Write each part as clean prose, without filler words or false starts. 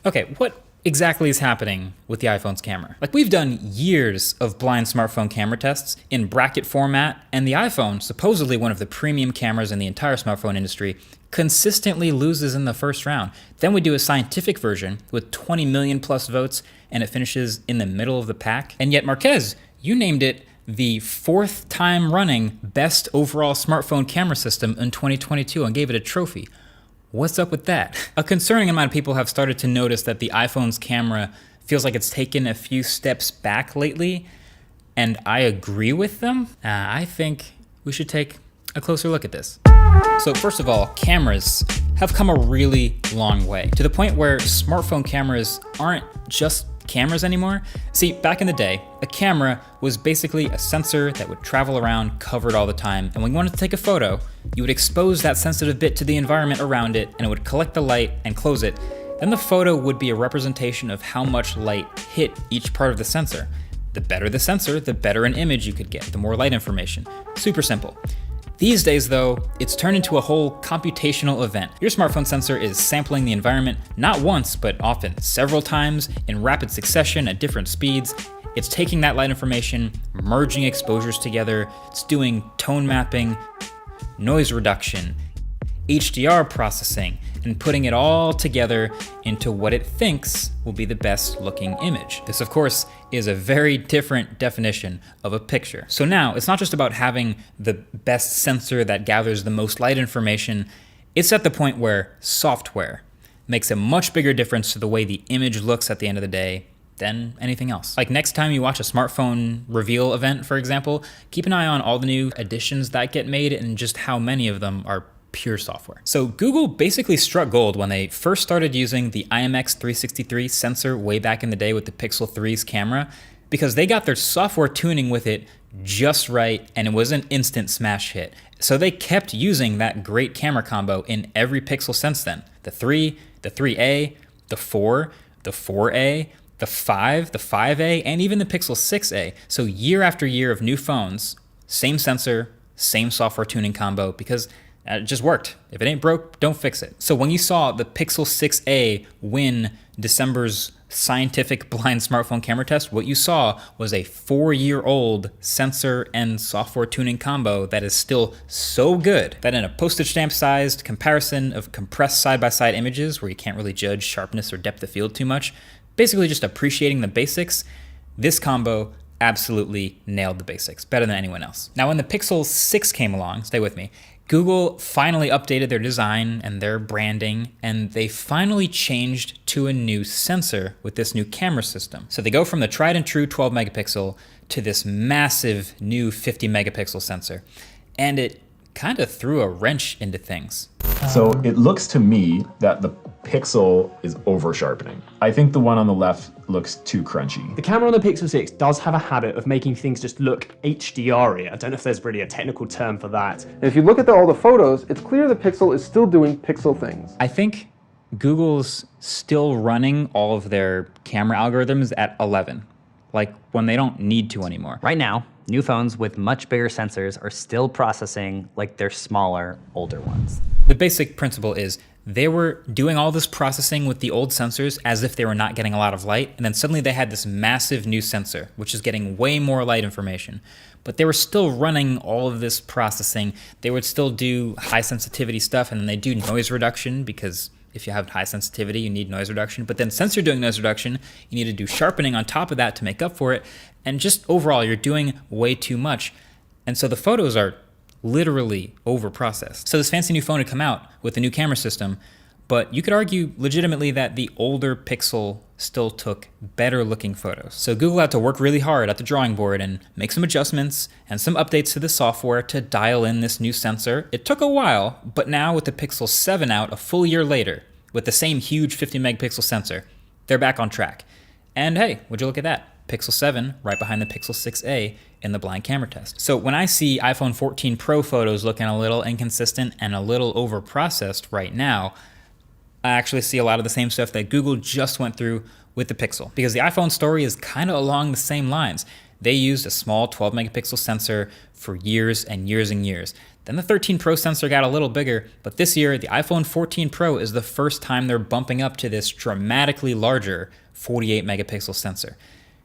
Okay, what exactly is happening with the iPhone's camera? Like, we've done years of blind smartphone camera tests in bracket format, and the iPhone, supposedly one of the premium cameras in the entire smartphone industry, consistently loses in the first round. Then we do a scientific version with 20 million plus votes, and it finishes in the middle of the pack. And yet, Marquez, you named it the 4th time running best overall smartphone camera system in 2022 and gave it a trophy. What's up with that? A concerning amount of people have started to notice that the iPhone's camera feels like it's taken a few steps back lately, and I agree with them. I think we should take a closer look at this. So first of all, cameras have come a really long way, to the point where smartphone cameras aren't just cameras anymore. See, back in the day, a camera was basically a sensor that would travel around covered all the time, and when you wanted to take a photo, you would expose that sensitive bit to the environment around it, and it would collect the light and close it. Then the photo would be a representation of how much light hit each part of the sensor. The better the sensor, the better an image you could get, the more light information. Super simple. These days though, it's turned into a whole computational event. Your smartphone sensor is sampling the environment not once, but often several times in rapid succession at different speeds. It's taking that light information, merging exposures together, it's doing tone mapping, noise reduction, HDR processing, and putting it all together into what it thinks will be the best looking image. This, of course, is a very different definition of a picture. So now, it's not just about having the best sensor that gathers the most light information, it's at the point where software makes a much bigger difference to the way the image looks at the end of the day than anything else. Like next time you watch a smartphone reveal event, for example, keep an eye on all the new additions that get made and just how many of them are pure software. So Google basically struck gold when they first started using the IMX363 sensor way back in the day with the Pixel 3's camera, because they got their software tuning with it just right, and it was an instant smash hit. So they kept using that great camera combo in every Pixel since then. The 3, the 3A, the 4, the 4A, the 5, the 5A, and even the Pixel 6A. So year after year of new phones, same sensor, same software tuning combo, because it just worked. If it ain't broke, don't fix it. So when you saw the Pixel 6a win December's scientific blind smartphone camera test, what you saw was a 4-year-old sensor and software tuning combo that is still so good that in a postage stamp sized comparison of compressed side-by-side images where you can't really judge sharpness or depth of field too much, basically just appreciating the basics, this combo absolutely nailed the basics, better than anyone else. Now when the Pixel 6 came along, stay with me, Google finally updated their design and their branding, and they finally changed to a new sensor with this new camera system. So they go from the tried and true 12 megapixel to this massive new 50 megapixel sensor. And it kind of threw a wrench into things. So it looks to me that the Pixel is over sharpening. I think the one on the left looks too crunchy. The camera on the Pixel 6 does have a habit of making things just look HDR-y. I don't know if there's really a technical term for that. And if you look at all the photos, it's clear the Pixel is still doing Pixel things. I think Google's still running all of their camera algorithms at 11, like when they don't need to anymore. Right now, new phones with much bigger sensors are still processing like their smaller, older ones. The basic principle is they were doing all this processing with the old sensors as if they were not getting a lot of light, and then suddenly they had this massive new sensor, which is getting way more light information. But they were still running all of this processing. They would still do high sensitivity stuff, and then they do noise reduction, because if you have high sensitivity, you need noise reduction. But then since you're doing noise reduction, you need to do sharpening on top of that to make up for it. And just overall, you're doing way too much. And so the photos are literally over-processed. So this fancy new phone had come out with a new camera system, but you could argue legitimately that the older Pixel still took better looking photos. So Google had to work really hard at the drawing board and make some adjustments and some updates to the software to dial in this new sensor. It took a while, but now with the Pixel 7 out a full year later, with the same huge 50 megapixel sensor, they're back on track. And hey, would you look at that? Pixel 7 right behind the Pixel 6a in the blind camera test. So when I see iPhone 14 Pro photos looking a little inconsistent and a little over-processed right now, I actually see a lot of the same stuff that Google just went through with the Pixel, because the iPhone story is kind of along the same lines. they used a small 12 megapixel sensor for years and years and years. Then the 13 Pro sensor got a little bigger, but this year the iPhone 14 Pro is the first time they're bumping up to this dramatically larger 48 megapixel sensor.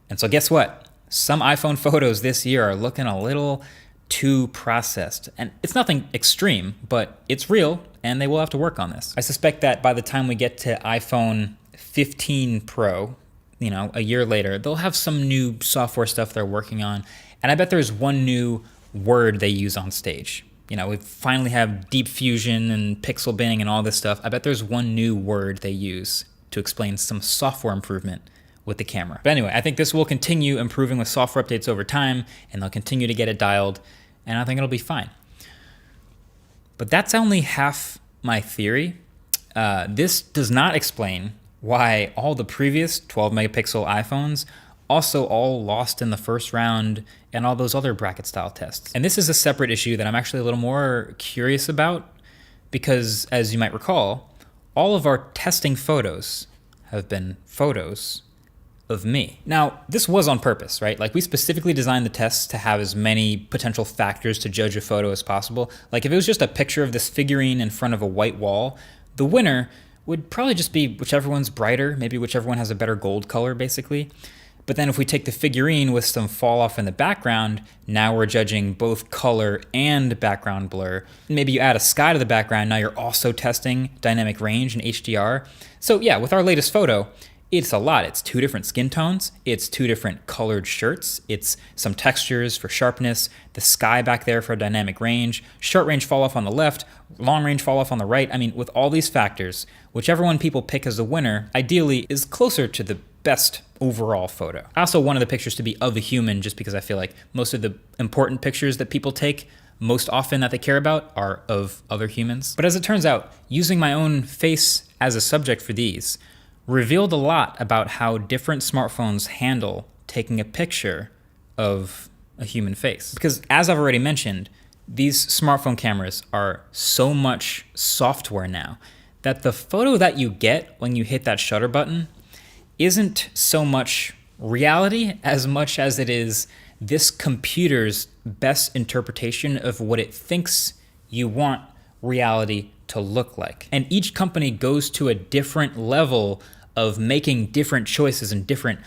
And so guess what? Some iPhone photos this year are looking a little too processed. And it's nothing extreme, but it's real, and they will have to work on this. I suspect that by the time we get to iPhone 15 Pro, a year later, they'll have some new software stuff they're working on. And I bet there's one new word they use on stage. We finally have deep fusion and pixel binning and all this stuff. I bet there's one new word they use to explain some software improvement with the camera. But anyway, I think this will continue improving with software updates over time, and they'll continue to get it dialed, and I think it'll be fine. But that's only half my theory. This does not explain why all the previous 12 megapixel iPhones also all lost in the first round and all those other bracket style tests. And this is a separate issue that I'm actually a little more curious about because, as you might recall, all of our testing photos have been photos of me. Now, this was on purpose, right? Like, we specifically designed the tests to have as many potential factors to judge a photo as possible. Like, if it was just a picture of this figurine in front of a white wall, the winner would probably just be whichever one's brighter, maybe whichever one has a better gold color, basically. But then if we take the figurine with some fall off in the background, now we're judging both color and background blur. Maybe you add a sky to the background, now you're also testing dynamic range and HDR. So yeah, with our latest photo, it's a lot. It's 2 different skin tones, it's 2 different colored shirts, it's some textures for sharpness, the sky back there for dynamic range, short range fall off on the left, long range fall off on the right. I mean, with all these factors, whichever one people pick as the winner, ideally is closer to the best overall photo. I also wanted the pictures to be of a human just because I feel like most of the important pictures that people take most often that they care about are of other humans. But as it turns out, using my own face as a subject for these revealed a lot about how different smartphones handle taking a picture of a human face. Because as I've already mentioned, these smartphone cameras are so much software now that the photo that you get when you hit that shutter button isn't so much reality as much as it is this computer's best interpretation of what it thinks you want reality to look like. And each company goes to a different level of making different choices and different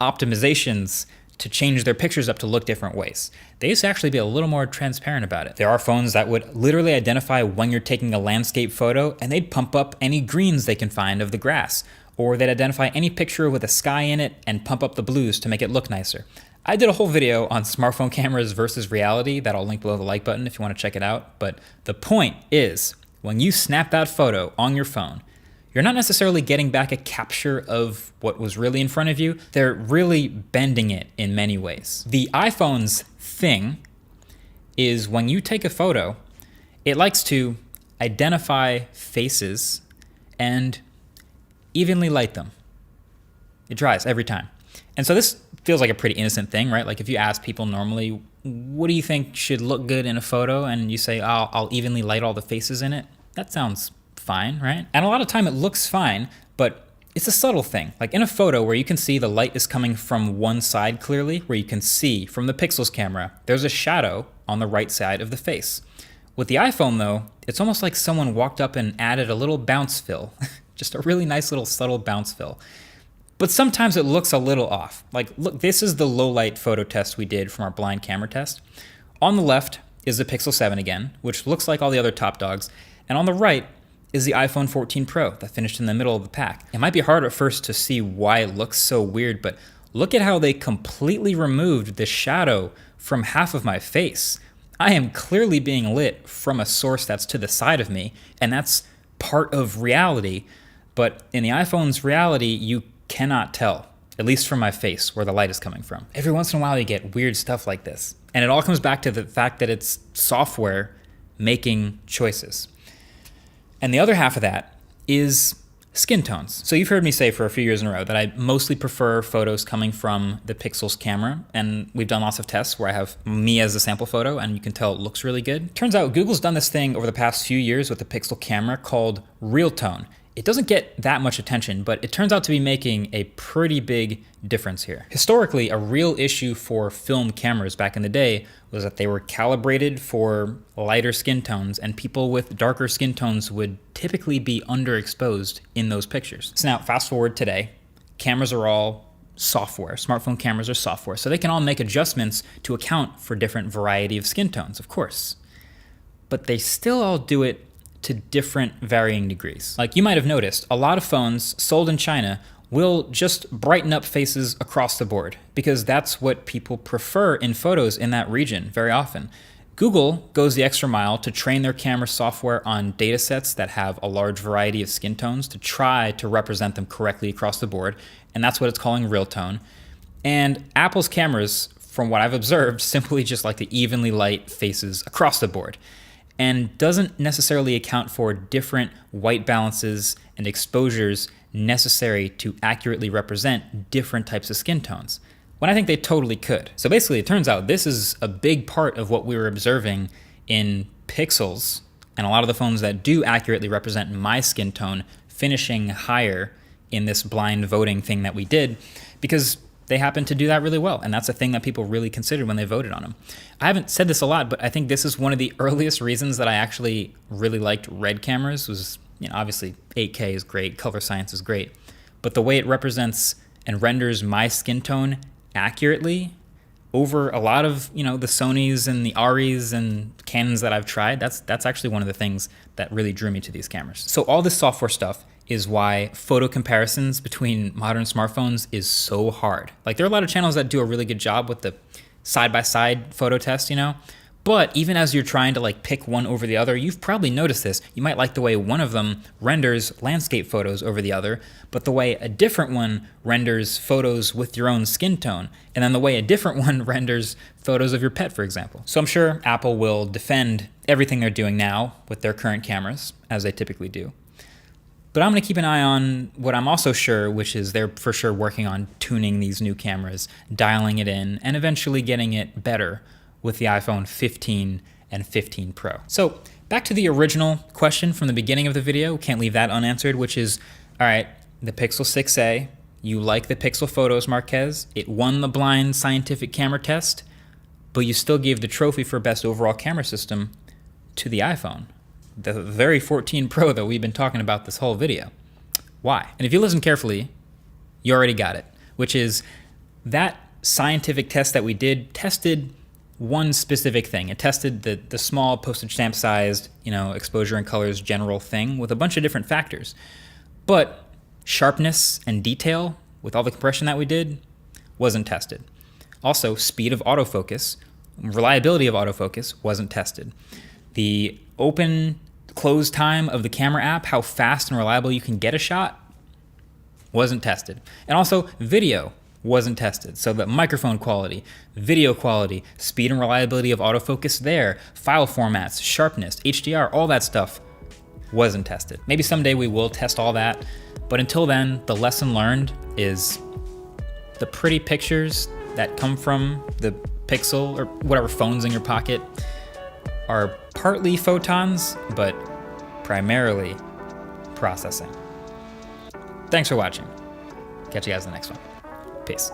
optimizations to change their pictures up to look different ways. They used to actually be a little more transparent about it. There are phones that would literally identify when you're taking a landscape photo, and they'd pump up any greens they can find of the grass, or they'd identify any picture with a sky in it and pump up the blues to make it look nicer. I did a whole video on smartphone cameras versus reality that I'll link below the like button if you want to check it out. But the point is, when you snap that photo on your phone, you're not necessarily getting back a capture of what was really in front of you. They're really bending it in many ways. The iPhone's thing is when you take a photo, it likes to identify faces and evenly light them. It tries every time. And so this feels like a pretty innocent thing, right? Like if you ask people normally, what do you think should look good in a photo? And you say, oh, I'll evenly light all the faces in it. That sounds fine, right? And a lot of time it looks fine, but it's a subtle thing. Like in a photo where you can see the light is coming from one side clearly, where you can see from the Pixels camera, there's a shadow on the right side of the face. With the iPhone though, it's almost like someone walked up and added a little bounce fill, just a really nice little subtle bounce fill. But sometimes it looks a little off. Like, look, this is the low light photo test we did from our blind camera test. On the left is the Pixel 7 again, which looks like all the other top dogs. And on the right is the iPhone 14 Pro that finished in the middle of the pack. It might be hard at first to see why it looks so weird, but look at how they completely removed the shadow from half of my face. I am clearly being lit from a source that's to the side of me, and that's part of reality. But in the iPhone's reality, you cannot tell, at least from my face, where the light is coming from. Every once in a while you get weird stuff like this. And it all comes back to the fact that it's software making choices. And the other half of that is skin tones. So you've heard me say for a few years in a row that I mostly prefer photos coming from the Pixels camera. And we've done lots of tests where I have me as a sample photo and you can tell it looks really good. Turns out Google's done this thing over the past few years with the Pixel camera called Real Tone. It doesn't get that much attention, but it turns out to be making a pretty big difference here. Historically, a real issue for film cameras back in the day was that they were calibrated for lighter skin tones, and people with darker skin tones would typically be underexposed in those pixels. So now, fast forward today, cameras are all software. Smartphone cameras are software, so they can all make adjustments to account for different variety of skin tones, of course. But they still all do it to different varying degrees. Like you might have noticed, a lot of phones sold in China will just brighten up faces across the board because that's what people prefer in photos in that region very often. Google goes the extra mile to train their camera software on data sets that have a large variety of skin tones to try to represent them correctly across the board, and that's what it's calling real tone. And Apple's cameras, from what I've observed, simply just like to evenly light faces across the board, and doesn't necessarily account for different white balances and exposures necessary to accurately represent different types of skin tones, when I think they totally could. So basically, it turns out this is a big part of what we were observing in Pixels, and a lot of the phones that do accurately represent my skin tone finishing higher in this blind voting thing that we did, because they happen to do that really well, and that's a thing that people really considered when they voted on them. I haven't said this a lot, but I think this is one of the earliest reasons that I actually really liked RED cameras. Was, obviously 8K is great, color science is great, but the way it represents and renders my skin tone accurately over a lot of the Sonys and the Aris and Canons that I've tried, that's actually one of the things that really drew me to these cameras. So all this software stuff is why photo comparisons between modern smartphones is so hard. Like, there are a lot of channels that do a really good job with the side-by-side photo test, but even as you're trying to pick one over the other, you've probably noticed this. You might like the way one of them renders landscape photos over the other, but the way a different one renders photos with your own skin tone, and then the way a different one renders photos of your pet, for example. So I'm sure Apple will defend everything they're doing now with their current cameras, as they typically do. But I'm going to keep an eye on what I'm also sure, which is they're for sure working on tuning these new cameras, dialing it in, and eventually getting it better with the iPhone 15 and 15 Pro. So back to the original question from the beginning of the video, can't leave that unanswered, which is, all right, the Pixel 6a, you like the Pixel Photos, Marquez, it won the blind scientific camera test, but you still gave the trophy for best overall camera system to the iPhone, the very 14 Pro that we've been talking about this whole video. Why? And if you listen carefully, you already got it, which is that scientific test that we did tested one specific thing. It tested the small postage stamp sized, exposure and colors general thing with a bunch of different factors. But sharpness and detail, with all the compression that we did, wasn't tested. Also, speed of autofocus, reliability of autofocus wasn't tested. The open close time of the camera app, how fast and reliable you can get a shot, wasn't tested. And also, video wasn't tested. So the microphone quality, video quality, speed and reliability of autofocus there, file formats, sharpness, HDR, all that stuff wasn't tested. Maybe someday we will test all that, but until then, the lesson learned is the pretty pictures that come from the Pixel or whatever phone's in your pocket are partly photons, but primarily processing. Thanks for watching. Catch you guys in the next one. Peace.